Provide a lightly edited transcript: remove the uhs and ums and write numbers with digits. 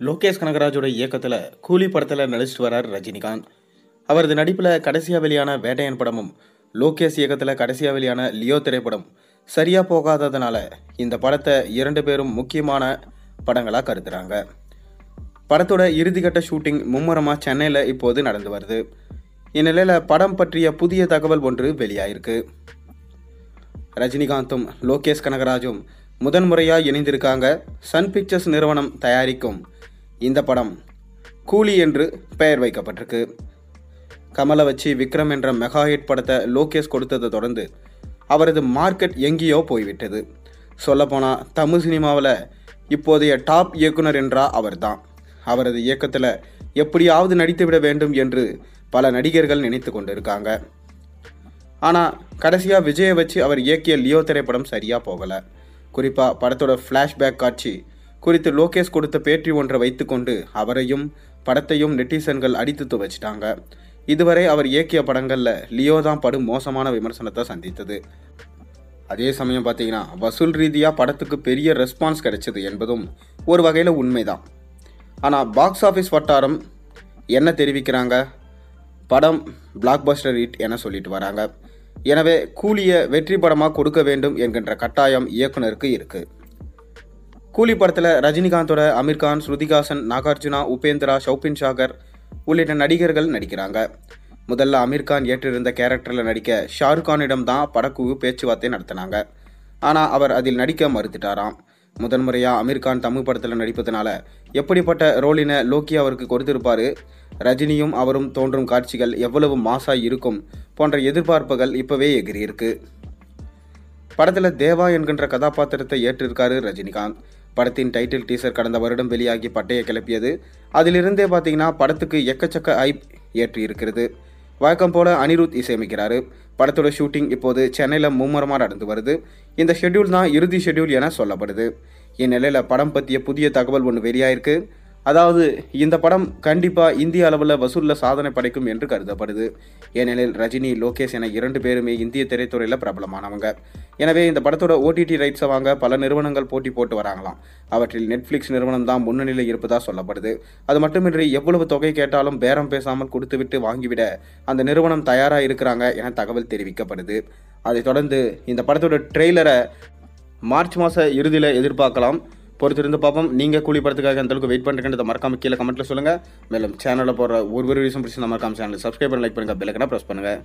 லோகேஷ் கனகராஜோட இயக்கத்தில் கூலி படத்தில் நடிச்சிட்டு வரார் ரஜினிகாந்த். அவரது நடிப்பில் கடைசியாக வெளியான வேட்டையன் படமும் லோகேஷ் இயக்கத்தில் கடைசியாக வெளியான லியோ திரைப்படம் சரியாக போகாததுனால இந்த படத்தை இரண்டு பேரும் முக்கியமான படங்களாக கருதுறாங்க. படத்தோட இறுதிக்கட்ட ஷூட்டிங் மும்முரமாக சென்னையில் இப்போது நடந்து வருது. இந்நிலையில் படம் பற்றிய புதிய தகவல் ஒன்று வெளியாயிருக்கு. ரஜினிகாந்தும் லோகேஷ் கனகராஜும் முதன்முறையாக இணைந்திருக்காங்க. சன் பிக்சர்ஸ் நிறுவனம் தயாரிக்கும் இந்த படம் கூலி என்று பெயர் வைக்கப்பட்டிருக்கு. கமலை வச்சு விக்ரம் என்ற மெகா ஹிட் படத்தை லோகேஷ் கொடுத்ததை தொடர்ந்து அவரது மார்க்கெட் எங்கேயோ போய்விட்டது. சொல்லப்போனால் தமிழ் சினிமாவில் இப்போதைய டாப் இயக்குனர் என்றால் அவர்தான். அவரது இயக்கத்தில் எப்படியாவது நடித்துவிட வேண்டும் என்று பல நடிகர்கள் நினைத்து கொண்டிருக்காங்க. ஆனால் கடைசியாக விஜயை வச்சு அவர் இயக்கிய லியோ திரைப்படம் சரியாக போகலை. குறிப்பாக படத்தோட ஃப்ளாஷ்பேக் காட்சி குறித்து லோகேஷ் கொடுத்த பேட்டி ஒன்றை வைத்துக்கொண்டு அவரையும் படத்தையும் நெட்டிசன்கள் அடித்து துவைச்சிட்டாங்க. இதுவரை அவர் இயக்கிய படங்களில் லியோ தான் படும் மோசமான விமர்சனத்தை சந்தித்தது. அதே சமயம் பார்த்தீங்கன்னா வசூல் ரீதியாக படத்துக்கு பெரிய ரெஸ்பான்ஸ் கிடைச்சது என்பதும் ஒரு வகையில் உண்மைதான். ஆனால் பாக்ஸ் ஆஃபீஸ் வட்டாரம் என்ன தெரிவிக்கிறாங்க? படம் பிளாக் பஸ்டர் ஹிட் என சொல்லிட்டு வராங்க. எனவே கூலியை வெற்றி படமாக கொடுக்க வேண்டும் என்கின்ற கட்டாயம் இயக்குனருக்கு இருக்குது. கூலி படத்தில் ரஜினிகாந்தோட அமீர்கான், ஸ்ருதிகாசன், நாகார்ஜுனா, உபேந்திரா, ஷௌபின் சாகர் உள்ளிட்ட நடிகர்கள் நடிக்கிறாங்க. முதல்ல அமீர்கான் ஏற்றிருந்த கேரக்டரில் நடிக்க ஷாருக்கானிடம் தான் படக்குழு பேச்சுவார்த்தை நடத்தினாங்க. ஆனால் அவர் அதில் நடிக்க மறுத்துட்டாராம். முதன்முறையாக அமீர்கான் தமிழ் படத்தில் நடிப்பதனால எப்படிப்பட்ட ரோலினை லோக்கி அவருக்கு கொடுத்திருப்பாரு, ரஜினியும் அவரும் தோன்றும் காட்சிகள் எவ்வளவு மாசாக இருக்கும் போன்ற எதிர்பார்ப்புகள் இப்போவே எகிரியிருக்கு. படத்தில் தேவா என்கின்ற கதாபாத்திரத்தை ஏற்றிருக்காரு ரஜினிகாந்த். படத்தின் டைட்டில் டீசர் கடந்த வருடம் வெளியாகி பட்டையை கிளப்பியது. அதிலிருந்தே பார்த்தீங்கன்னா படத்துக்கு எக்கச்சக்க ஹைப் ஏற்றி இருக்கிறது. வழக்கம் போல அனிருத் இசையமைக்கிறாரு. படத்தோட ஷூட்டிங் இப்போது சென்னையில் மும்முரமாக நடந்து வருது. இந்த ஷெட்யூல் தான் இறுதி ஷெட்யூல் என சொல்லப்படுது. இந்நிலையில் படம் பற்றிய புதிய தகவல் ஒன்று வெளியாயிருக்கு. அதாவது இந்த படம் கண்டிப்பாக இந்திய அளவில் வசூலில் சாதனை படைக்கும் என்று கருதப்படுது. ஏனெனில் ரஜினி, லோகேஷ் என இரண்டு பேருமே இந்திய திரைத்துறையில் பிரபலமானவங்க. எனவே இந்த படத்தோட OTT ரைட்ஸை வாங்க பல நிறுவனங்கள் போட்டி போட்டு வராங்களாம். அவற்றில் நெட்ஃப்ளிக்ஸ் நிறுவனம் தான் முன்னணியில் இருப்பதாக சொல்லப்படுது. அது மட்டுமின்றி எவ்வளவு தொகை கேட்டாலும் பேரம் பேசாமல் கொடுத்துவிட்டு வாங்கிவிட அந்த நிறுவனம் தயாராக இருக்கிறாங்க என தகவல் தெரிவிக்கப்படுது. அதைத் தொடர்ந்து இந்த படத்தோட ட்ரெய்லரை மார்ச் மாத இறுதியில் எதிர்பார்க்கலாம். பொறுத்திருந்து பார்ப்போம். நீங்கள் கூலி படத்துக்காக அந்த அளவுக்கு வெயிட் பண்ணுறேன் மறக்காம கீழே கமெண்ட்டில் சொல்லுங்கள். மேலும் சேனலில் போகிற ஒரு வீடியோஸும் பிடிச்சி மறக்காம சேனலை சப்ஸ்கிரைப் பண்ணி லைக் பண்ணுங்கள், பெல் ஐகானை ப்ரெஸ் பண்ணுங்கள்.